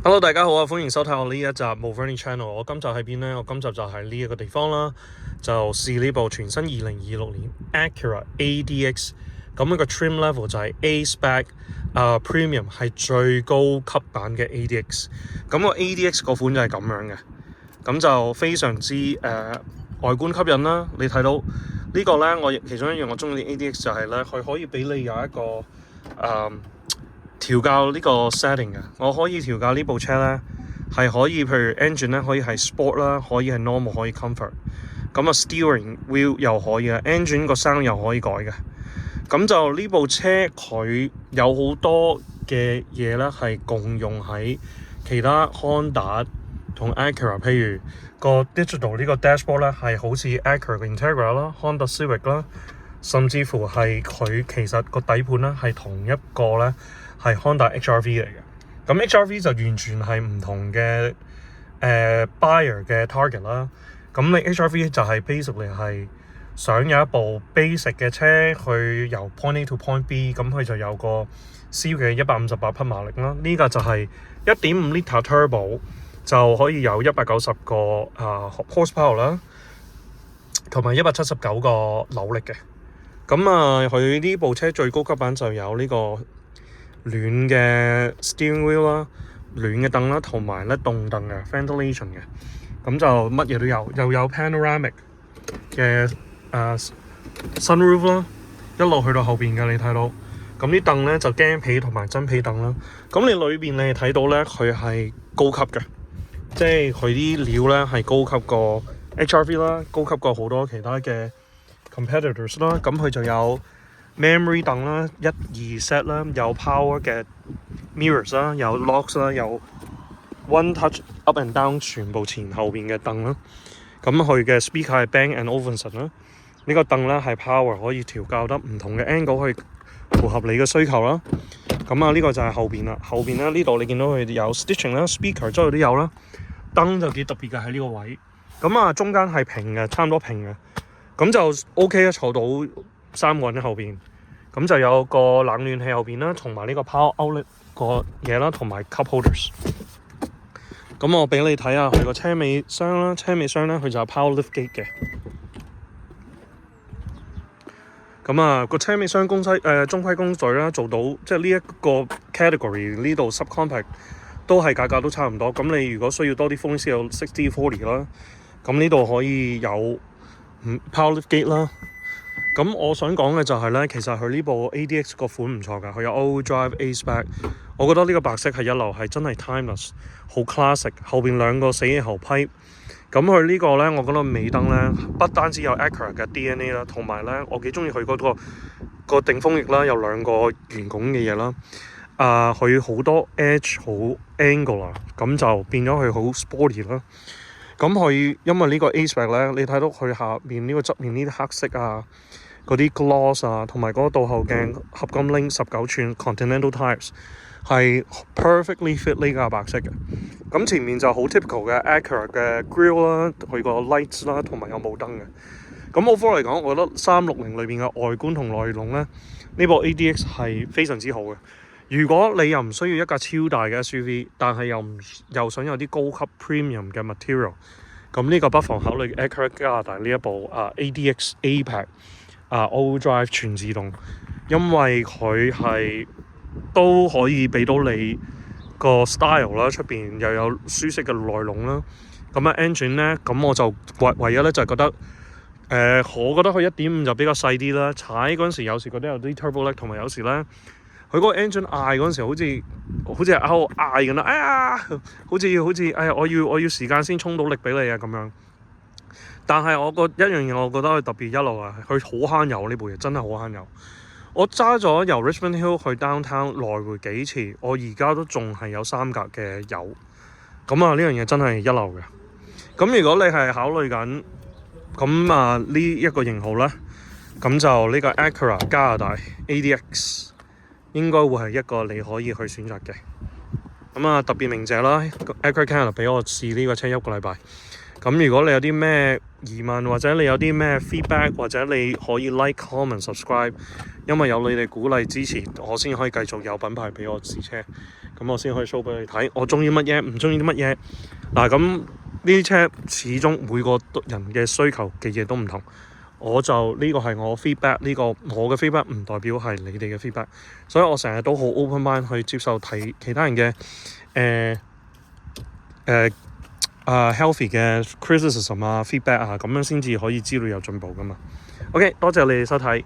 Hello，大家好啊！歡迎收睇我呢一集 Moverney Channel。我今集喺邊呢？我今集就喺呢一個地方啦，就試呢部全新2026年 Acura ADX。咁呢個 trim level 就係 A-Spec Premium 係最高級版嘅 ADX。咁個 ADX 個款就係咁樣嘅，咁就非常之外觀吸引啦。你睇到呢個呢，我其中一樣我中意啲 ADX 就係呢，佢可以俾你有一個調校呢個 setting 嘅，我可以調校呢部車咧，係可以譬如 engine 咧可以係 sport 啦，可以係 normal， 可以 comfort。咁啊 steering wheel 又可以啊 engine 個 sound 又可以改嘅。咁就呢部車佢有好多嘅嘢咧係共用喺其他 Honda 同 Acura， 譬如個 digital 呢個 dashboard 咧係好似 Acura 嘅 Integra 啦、Honda Civic 啦，甚至乎係佢其實個底盤咧係同一個咧。係 Honda HR-V 嚟嘅，咁 HR-V 就完全係唔同嘅buyer 嘅 target 啦。咁你 HR-V 就係 basically 係想有一部 basic 嘅車去由 point A to point B， 咁佢就有個 C 嘅158匹馬力啦。呢個就係 1.5 litre turbo 就可以有190個horsepower 啦，同埋179個扭力嘅。咁佢呢部車最高級版就有呢個暖嘅 steering wheel 啦，暖嘅凳啦，同埋咧動凳嘅 ventilation 嘅，咁就乜嘢都有，又有 panoramic 嘅sunroof 啦，一路去到後邊嘅你睇到，咁啲凳咧就驚皮同埋真皮凳啦，咁你裏邊你睇到咧佢係高級嘅，即係佢啲料咧係高級過 HR-V 啦，高級過好多其他嘅 competitors 啦，咁佢就有memory 凳啦，1、2 set 啦，有 power 嘅 mirrors 啦，有 locks 啦，有 one touch up and down 全部前後邊嘅凳啦。咁佢嘅 speaker 係 Bang & Olufsen 啦。呢個凳咧係 power 可以調校得唔同嘅 angle 去符合你嘅需求啦。咁呢個就係後邊啦。後邊咧呢度你見到佢有 stitching 啦 ，speaker 周圍都有啦。燈就幾特別嘅喺呢個位。咁中間係平嘅，差唔多平嘅。咁就 OK 啦，坐到3個人喺後邊，咁就有個冷暖氣後邊啦，同埋呢個 power outlet 個嘢啦，同埋 cup holders。咁我俾你睇下佢個車尾箱啦，車尾箱咧佢就有 power lift gate 嘅。咁個車尾箱中規中矩啦，做到即係呢一個 category 呢度 subcompact 都係價格都差唔多。咁你如果需要多啲風先有 60/40 啦，咁呢度可以有power lift gate 啦。咁我想講嘅就係咧，其實佢呢部 ADX 個款唔錯㗎，佢有 all-wheel drive A-Spec， 我覺得呢個白色係一流，係真係 timeless， 好 classic。後邊兩個死氣喉批，咁佢呢個咧，我覺得尾燈咧不單止有 Acura 嘅 DNA 啦，同埋咧我幾中意佢嗰個定風翼啦，有兩個圓拱嘅嘢啦。佢好多 edge 好 angular， 咁就變咗佢好 sporty 啦。咁佢因為呢個 A-Spec 咧，你睇到佢下面呢個側面呢啲黑色啊，嗰啲 gloss 啊，同埋嗰個倒後鏡合金 link 19寸 Continental Tires 係 perfectly fit 呢架白色嘅。咁前面就好 typical 嘅 Acura 嘅 grille 啦，佢個 lights 啦，同埋有霧燈嘅。咁 overall 嚟講，我覺得360裏邊嘅外觀同內籠咧，呢部 ADX 係非常之好嘅。如果你又唔需要一架超大嘅 SUV， 但係又想有啲高級 premium 嘅 material， 咁呢個不妨考慮 Acura 加拿大呢一部ADX A-Pack all-wheel drive 全自動，因為佢係都可以俾到你個 style 啦，出邊又有舒適嘅內籠啦。咁engine 咧，咁我就唯一咧就係覺得我覺得佢 1.5 就比較細啲啦。踩嗰陣時有時覺得有啲 turbo lag， 同埋有時咧。佢嗰個 engine 嗌嗰陣時，好似係喺度嗌緊啦，哎呀，好似哎呀，我要時間先充到力俾你啊咁樣。但係一樣嘢，我覺得佢特別一路佢好慳油，呢部嘢真係好慳油。我揸咗由 Richmond Hill 去 downtown 來回幾次，我而家都仲係有3格嘅油。咁呢樣嘢真係一流嘅。咁如果你係考慮緊咁呢一個型號咧，咁就呢個 Acura 加拿大 ADX。應該會係一個你可以去選擇嘅。咁特別鳴謝啦 Acura Canada 俾我試呢個車1個禮拜。咁如果你有啲咩疑問，或者你有啲咩 feedback， 或者你可以 like、comment、subscribe， 因為有你哋鼓勵支持，我先可以繼續有品牌俾我試車，咁我先可以 show 俾你睇，我中意乜嘢，唔中意啲乜嘢。嗱，咁呢啲車始終每個人嘅需求嘅嘢都唔同，我就呢個係我 feedback， 呢個我嘅 feedback 唔代表係你哋嘅 feedback， 所以我成日都好 open mind 去接受睇其他人嘅healthy 嘅 criticism 啊 feedback 啊，咁樣先至可以知道有進步㗎嘛。OK， 多謝你哋收睇。